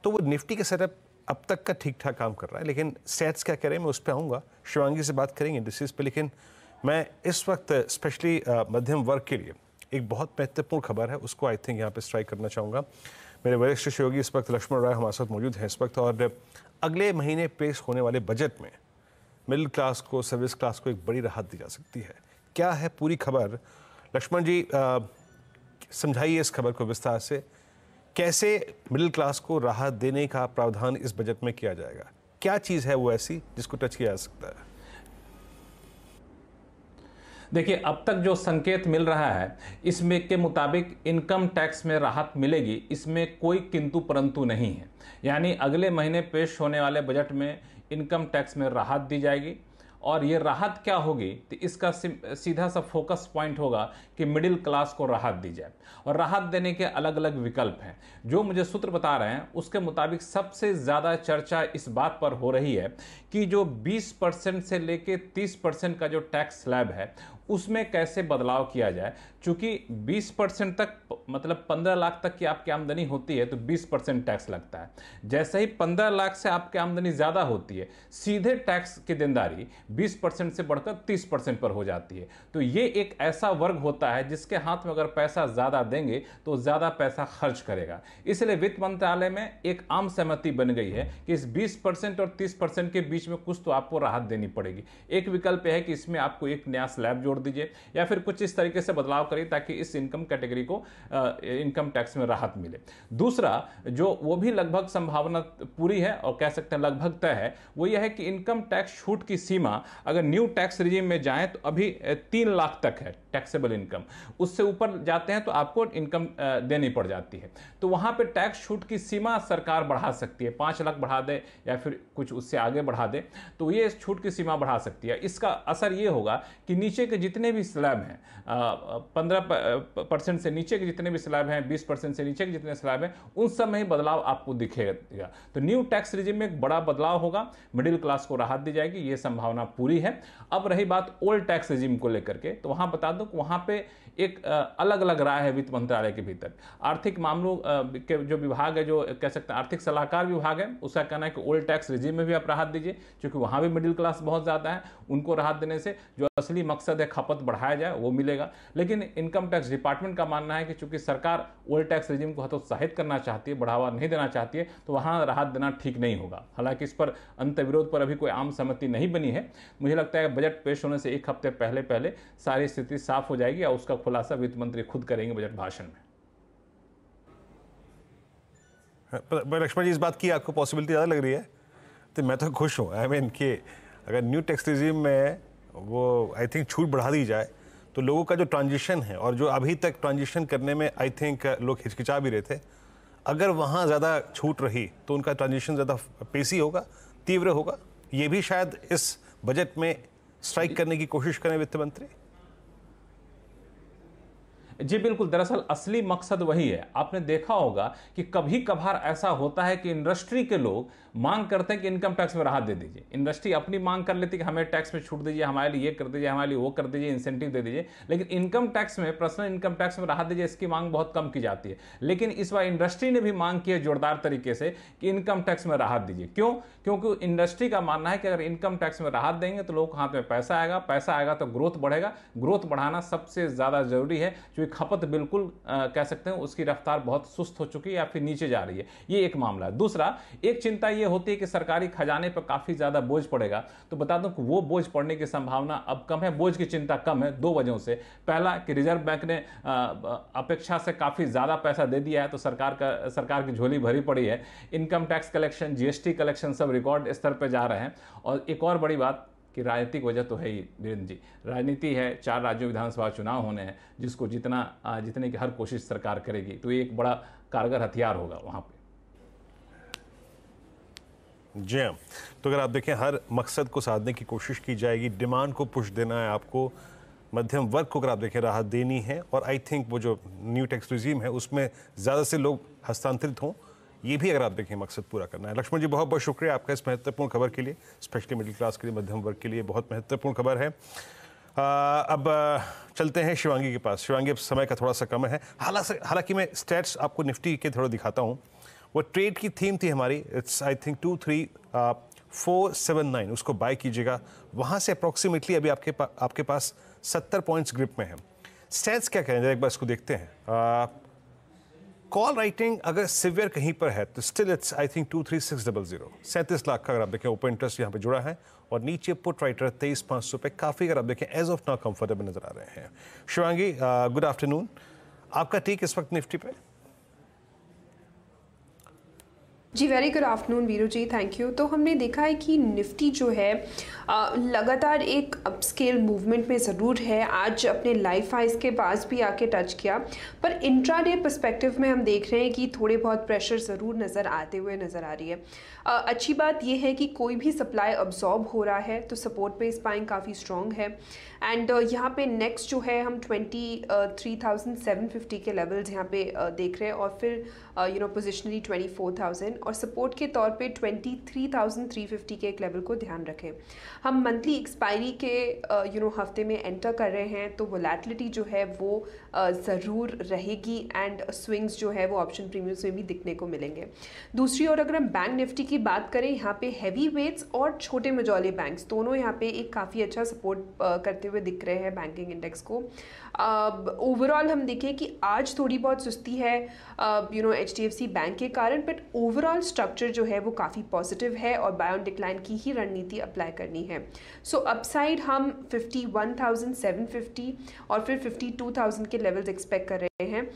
तो वो निफ्टी का सेटअप अब तक का ठीक ठाक काम कर रहा है, लेकिन स्टैट्स क्या कह रहे हैं मैं उस पर आऊँगा, शिवांगी से बात करेंगे इंडस्ट्रीज पे। लेकिन मैं इस वक्त स्पेशली मध्यम वर्ग के लिए एक बहुत महत्वपूर्ण खबर है, उसको आई थिंक यहाँ पे स्ट्राइक करना चाहूँगा। मेरे वरिष्ठ सहयोगी इस वक्त लक्ष्मण राय हमारे साथ मौजूद हैं इस वक्त, और अगले महीने पेश होने वाले बजट में मिडिल क्लास को, सर्विस क्लास को एक बड़ी राहत दी जा सकती है। क्या है पूरी खबर? लक्ष्मण जी समझाइए इस खबर को विस्तार से। कैसे मिडिल क्लास को राहत देने का प्रावधान इस बजट में किया जाएगा? क्या चीज़ है वो ऐसी जिसको टच किया जा सकता है? देखिए, अब तक जो संकेत मिल रहा है इसमें के मुताबिक इनकम टैक्स में राहत मिलेगी, इसमें कोई किंतु परंतु नहीं है। यानी अगले महीने पेश होने वाले बजट में इनकम टैक्स में राहत दी जाएगी, और ये राहत क्या होगी तो इसका सीधा सा फोकस पॉइंट होगा कि मिडिल क्लास को राहत दी जाए। और राहत देने के अलग अलग विकल्प हैं। जो मुझे सूत्र बता रहे हैं उसके मुताबिक सबसे ज़्यादा चर्चा इस बात पर हो रही है कि जो 20% से लेके 30% का जो टैक्स स्लैब है उसमें कैसे बदलाव किया जाए। चूंकि 20% तक मतलब 15 लाख तक की आपकी आमदनी होती है तो 20% टैक्स लगता है। जैसे ही 15 लाख से आपकी आमदनी ज़्यादा होती है, सीधे टैक्स की देनदारी 20% से बढ़कर 30% पर हो जाती है। तो ये एक ऐसा वर्ग होता है जिसके हाथ में अगर पैसा ज़्यादा देंगे तो ज़्यादा पैसा खर्च करेगा। इसलिए वित्त मंत्रालय में एक आम सहमति बन गई है कि इस 20% और 30% के बीच में कुछ तो आपको राहत देनी पड़ेगी। एक विकल्प है कि इसमें आपको एक नया स्लैब जोड़ दीजिए या फिर कुछ इस तरीके से बदलाव करिए ताकि इस इनकम कैटेगरी को इनकम टैक्स में राहत मिले। दूसरा, जो वो भी लगभग संभावना पूरी है और कह सकते हैं लगभग तय है, वो यह है कि इनकम टैक्स छूट की सीमा अगर न्यू टैक्स रिजीम में जाएं तो अभी 3 लाख तक है टैक्सेबल इनकम। उससे ऊपर जाते हैं तो आपको इनकम देनी पड़ जाती है। तो वहां पे टैक्स छूट की सीमा सरकार बढ़ा सकती है, 5 लाख बढ़ा दे या फिर कुछ उससे आगे बढ़ा दे, तो ये छूट की सीमा बढ़ा सकती है। इसका असर ये होगा कि नीचे के जितने भी स्लैब हैं, 15% से नीचे के जितने भी स्लैब हैं, 20% से नीचे के जितने स्लैब हैं, उन सब में ही बदलाव आपको दिखेगा। तो न्यू टैक्स रिजीम में एक बड़ा बदलाव होगा, मिडिल क्लास को राहत दी जाएगी, ये संभावना पूरी है। अब रही बात ओल्ड टैक्स रिजीम को लेकर के, तो वहां बता दूं कि वहां पे एक अलग अलग राय है वित्त मंत्रालय के भीतर। आर्थिक मामलों के जो विभाग है, जो कह सकते हैं आर्थिक सलाहकार विभाग है, उसका कहना है कि ओल्ड टैक्स रिजीम में भी आप राहत दीजिए, क्योंकि वहां भी मिडिल क्लास बहुत ज्यादा है। उनको राहत देने से जो असली मकसद है खपत बढ़ाया जाए वो मिलेगा। लेकिन इनकम टैक्स डिपार्टमेंट का मानना है कि चूंकि सरकार ओल्ड टैक्स रिजीम को हतोत्साहित करना चाहती है, बढ़ावा नहीं देना चाहती है, तो वहां राहत देना ठीक नहीं होगा। हालांकि इस पर अंतर्विरोध पर अभी कोई आम सहमति नहीं बनी है। मुझे लगता है बजट पेश होने से एक हफ्ते पहले सारी स्थिति साफ हो जाएगी और उसका खुलासा वित्त मंत्री खुद करेंगे बजट भाषण में। लक्ष्मण जी, इस बात की आपको पॉसिबिलिटी ज़्यादा लग रही है? तो मैं तो खुश हूँ। आई मीन कि अगर न्यू टैक्स रिजीम में वो आई थिंक छूट बढ़ा दी जाए तो लोगों का जो ट्रांजिशन है और जो अभी तक ट्रांजिशन करने में आई थिंक लोग हिचकिचा भी रहे थे, अगर वहाँ ज़्यादा छूट रही तो उनका ट्रांजिशन ज़्यादा पेशी होगा, तीव्र होगा। ये भी शायद इस बजट में स्ट्राइक करने की कोशिश करें वित्त मंत्री। जी बिल्कुल, दरअसल असली मकसद वही है। आपने देखा होगा कि कभी कभार ऐसा होता है कि इंडस्ट्री के लोग मांग करते हैं कि इनकम टैक्स में राहत दे दीजिए। इंडस्ट्री अपनी मांग कर लेती है कि हमें टैक्स में छूट दीजिए, हमारे लिए ये कर दीजिए, हमारे लिए वो कर दीजिए, इंसेंटिव दे दीजिए। लेकिन इनकम टैक्स में, पर्सनल इनकम टैक्स में राहत दीजिए, इसकी मांग बहुत कम की जाती है। लेकिन इस बार इंडस्ट्री ने भी मांग की है जोरदार तरीके से कि इनकम टैक्स में राहत दीजिए। क्यों? क्योंकि इंडस्ट्री का मानना है कि अगर इनकम टैक्स में राहत देंगे तो लोगों के हाथ में पैसा आएगा, पैसा आएगा तो ग्रोथ बढ़ेगा। ग्रोथ बढ़ाना सबसे ज्यादा जरूरी है, क्योंकि खपत बिल्कुल कह सकते हैं उसकी रफ्तार बहुत सुस्त हो चुकी है या फिर नीचे जा रही है। ये एक मामला है। दूसरा, एक चिंता ये होती है कि सरकारी खजाने पर काफी ज्यादा बोझ पड़ेगा। तो बता दूं कि वो बोझ पड़ने की संभावना अब कम है। बोझ की चिंता कम है 2 वजहों से। पहला कि रिजर्व बैंक ने अपेक्षा से काफी ज्यादा पैसा दे दिया है, तो सरकार की झोली भरी पड़ी है। Income tax collection, GST collection सब रिकॉर्ड स्तर पर जा रहे हैं। और एक और बड़ी बात कि राजनीतिक वजह तो है ही वीरेंद्र जी। राजनीति है, 4 राज्यों विधानसभा चुनाव होने हैं, जिसको जितने की हर कोशिश सरकार करेगी, तो ये एक बड़ा कारगर हथियार होगा वहां पे। जी हाँ, तो अगर आप देखें हर मकसद को साधने की कोशिश की जाएगी, डिमांड को पुश देना है आपको, मध्यम वर्ग को अगर आप देखें राहत देनी है, और आई थिंक वो जो न्यू टैक्स रिजीम है उसमें ज़्यादा से लोग हस्तांतरित हों, ये भी अगर आप देखें मकसद पूरा करना है। लक्ष्मण जी, बहुत बहुत शुक्रिया आपका इस महत्वपूर्ण खबर के लिए, स्पेशली मिडिल क्लास के लिए, मध्यम वर्ग के लिए बहुत महत्वपूर्ण खबर है। अब चलते हैं शिवांगी के पास। शिवांगी, अब समय का थोड़ा सा कम है। हालांकि मैं स्टैट्स आपको निफ्टी के थोड़ा दिखाता हूँ। वो ट्रेड की थीम थी हमारी, इट्स आई थिंक 23479, उसको बाय कीजिएगा। वहाँ से अप्रॉक्सीमेटली अभी आपके पास 70 पॉइंट्स ग्रिप में है। स्टैट्स क्या कहें, एक बार इसको देखते हैं। कॉल राइटिंग अगर सिवियर कहीं पर है तो still it's I think 23600, 37 lakh का अगर आप देखें ओपन इंटरेस्ट यहाँ पे जुड़ा है, और नीचे पुट राइटर 23,500 पे काफ़ी अगर आप देखें एज ऑफ नाउ कंफर्टेबल नजर आ रहे हैं। शिवांगी, गुड आफ्टरनून, आपका टेक इस वक्त निफ्टी पे? जी very good afternoon Viru ji, thank you. तो हमने देखा है कि निफ्टी जो है लगातार एक अपस्केल मूवमेंट में ज़रूर है। आज अपने लाइफ हाइस के पास भी आके टच किया, पर इंट्राडे पर्सपेक्टिव में हम देख रहे हैं कि थोड़े बहुत प्रेशर ज़रूर नज़र आते हुए नज़र आ रही है। अच्छी बात यह है कि कोई भी सप्लाई अब्जॉर्ब हो रहा है तो सपोर्ट बेस बाइंग काफ़ी स्ट्रॉन्ग है। एंड यहाँ पे नेक्स्ट जो है हम 23,750 के लेवल्स यहाँ पे देख रहे हैं, और फिर पोजिशनली 24,000, और सपोर्ट के तौर पे 23,350 के एक लेवल को ध्यान रखें। हम मंथली एक्सपायरी के हफ्ते में एंटर कर रहे हैं, तो वोलेटिलिटी जो है वो ज़रूर रहेगी, एंड स्विंग्स जो है वो ऑप्शन प्रीमियम्स में भी दिखने को मिलेंगे। दूसरी ओर अगर हम बैंक निफ्टी की बात करें, यहाँ पे हैवी वेट्स और छोटे मझौले बैंक्स दोनों यहाँ पे एक काफ़ी अच्छा सपोर्ट करते हुए दिख रहे हैं बैंकिंग इंडेक्स को। ओवरऑल हम देखें कि आज थोड़ी बहुत सुस्ती है HDFC बैंक के कारण, बट ओवरऑल स्ट्रक्चर जो है वो काफ़ी पॉजिटिव है और बाय ऑन डिक्लाइन की ही रणनीति अप्लाई करनी है। सो अपसाइड हम 51,750 और फिर 52,000 के लेवल्स एक्सपेक्ट कर रहे हैं,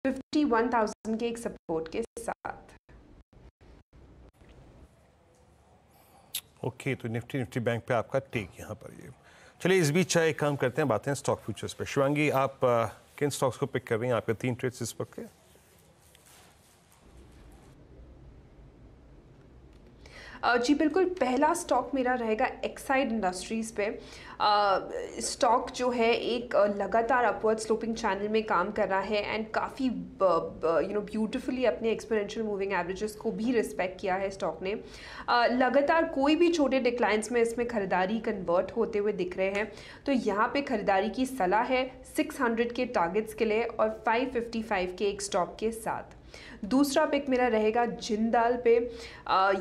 51,000 के एक सपोर्ट के साथ। ओके, तो निफ्टी बैंक पे आपका टेक यहाँ पर ये। चलिए इस बीच एक काम करते हैं, बातें स्टॉक फ्यूचर्स पे। शिवांगी, आप किन स्टॉक्स को पिक कर रही हैं? आपके 3 ट्रेड्स इस वक्त के। जी बिल्कुल, पहला स्टॉक मेरा रहेगा एक्साइड इंडस्ट्रीज़ पे। स्टॉक जो है एक लगातार अपवर्ड स्लोपिंग चैनल में काम कर रहा है, एंड काफ़ी ब्यूटिफुली अपने एक्सपोनेंशियल मूविंग एवरेजेस को भी रिस्पेक्ट किया है स्टॉक ने। लगातार कोई भी छोटे डिक्लाइंस में इसमें खरीदारी कन्वर्ट होते हुए दिख रहे हैं, तो यहाँ पे खरीदारी की सलाह है 600 के टारगेट्स के लिए और 555 के एक स्टॉप के साथ। दूसरा पिक मेरा रहेगा जिंदाल पे।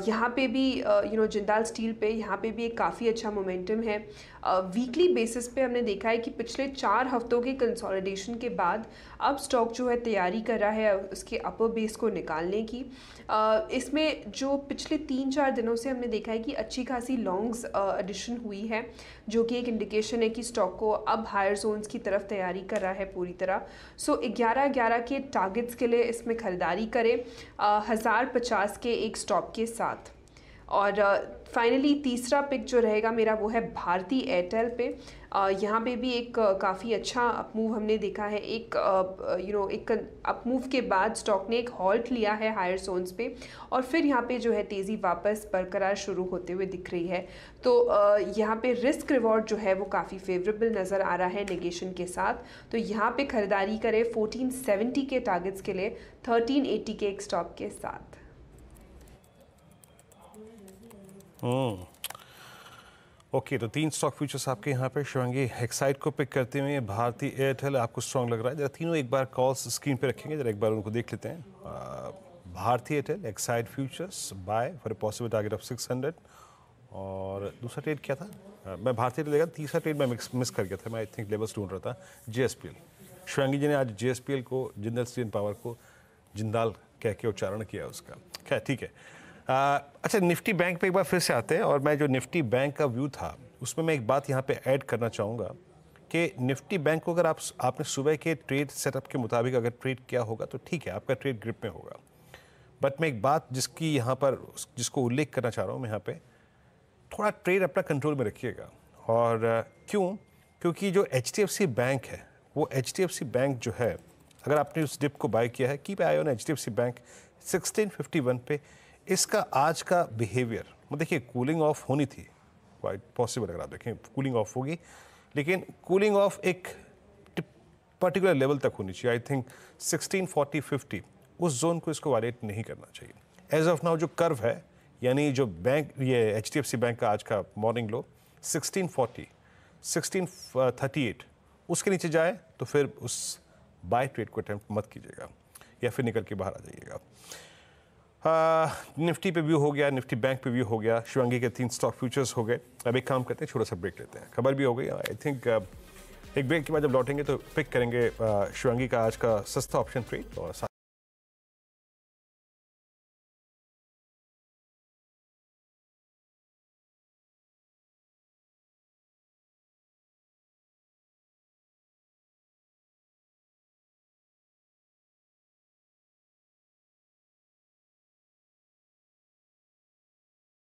यहाँ पे भी जिंदाल स्टील पे यहाँ पे भी एक काफ़ी अच्छा मोमेंटम है। वीकली बेसिस पे हमने देखा है कि पिछले 4 हफ्तों के कंसोलिडेशन के बाद अब स्टॉक जो है तैयारी कर रहा है उसके अपर बेस को निकालने की। इसमें जो पिछले 3-4 दिनों से हमने देखा है कि अच्छी खासी लॉन्ग्स एडिशन हुई है, जो कि एक इंडिकेशन है कि स्टॉक को अब हायर जोन्स की तरफ तैयारी कर रहा है पूरी तरह। सो 11-11 के टारगेट्स के लिए इसमें खरीदारी करें 1050 के एक स्टॉप के साथ। और फाइनली तीसरा पिक जो रहेगा मेरा वो है भारती एयरटेल पे। यहाँ पे भी एक काफ़ी अच्छा अपमूव हमने देखा है। एक एक अपमूव के बाद स्टॉक ने एक हॉल्ट लिया है हायर जोन्स पे, और फिर यहाँ पे जो है तेज़ी वापस बरकरार शुरू होते हुए दिख रही है। तो यहाँ पे रिस्क रिवॉर्ड जो है वो काफ़ी फेवरेबल नज़र आ रहा है नेगेशन के साथ। तो यहाँ पे खरीदारी करें 1470 के टारगेट्स के लिए 1380 के एक स्टॉप के साथ। ओके, तो 3 स्टॉक फ्यूचर्स आपके यहाँ पे। शिवांगी, एक्साइड को पिक करते हुए भारती एयरटेल आपको स्ट्रॉन्ग लग रहा है। जरा तीनों एक बार कॉल्स स्क्रीन पे रखेंगे, जरा एक बार उनको देख लेते हैं। Bharti Airtel Exide futures buy for a possible target of 600, और दूसरा ट्रेड क्या था? मैं भारती एयरटेल लेगा, तीसरा ट्रेड मैं मिस कर गया था, मैं आई थिंक लेवल्स ढूंढ रहा था। JSPL, शिवांगी जी ने आज JSPL को, जिंदल स्टील एंड पावर को जिंदाल कह के उच्चारण किया उसका। खैर ठीक है। अच्छा, निफ्टी बैंक पे एक बार फिर से आते हैं, और मैं जो निफ्टी बैंक का व्यू था उसमें मैं एक बात यहाँ पे ऐड करना चाहूँगा कि निफ्टी बैंक को अगर आपने सुबह के ट्रेड सेटअप के मुताबिक अगर ट्रेड किया होगा तो ठीक है, आपका ट्रेड ग्रिप में होगा। बट मैं एक बात जिसको उल्लेख करना चाह रहा हूँ मैं यहाँ पे, थोड़ा ट्रेड अपना कंट्रोल में रखिएगा। और क्योंकि जो HDFC बैंक है, वो HDFC बैंक जो है, अगर आपने उस डिप को बाय किया है, keep I on HDFC bank 1651 पे। इसका आज का बिहेवियर, देखिए कूलिंग ऑफ होनी थी, क्वाइट पॉसिबल, अगर आप देखें कूलिंग ऑफ होगी, लेकिन कूलिंग ऑफ एक पर्टिकुलर लेवल तक होनी चाहिए। आई थिंक 1640-50 उस जोन को इसको वायलेट नहीं करना चाहिए। एज ऑफ नाउ जो कर्व है, यानी जो बैंक, ये HDFC बैंक का आज का मॉर्निंग लो 1640, 1638, उसके नीचे जाए तो फिर उस बाय ट्रेड को अटेम्प्ट मत कीजिएगा, या फिर निकल के बाहर आ जाइएगा। निफ्टी पे व्यू हो गया, निफ्टी बैंक पे व्यू हो गया, शिवांगी के 3 स्टॉक फ्यूचर्स हो गए। अब एक काम करते हैं, छोटा सा ब्रेक लेते हैं, खबर भी हो गई। आई थिंक एक ब्रेक के बाद जब लौटेंगे तो पिक करेंगे शिवांगी का आज का सस्ता ऑप्शन ट्रेड और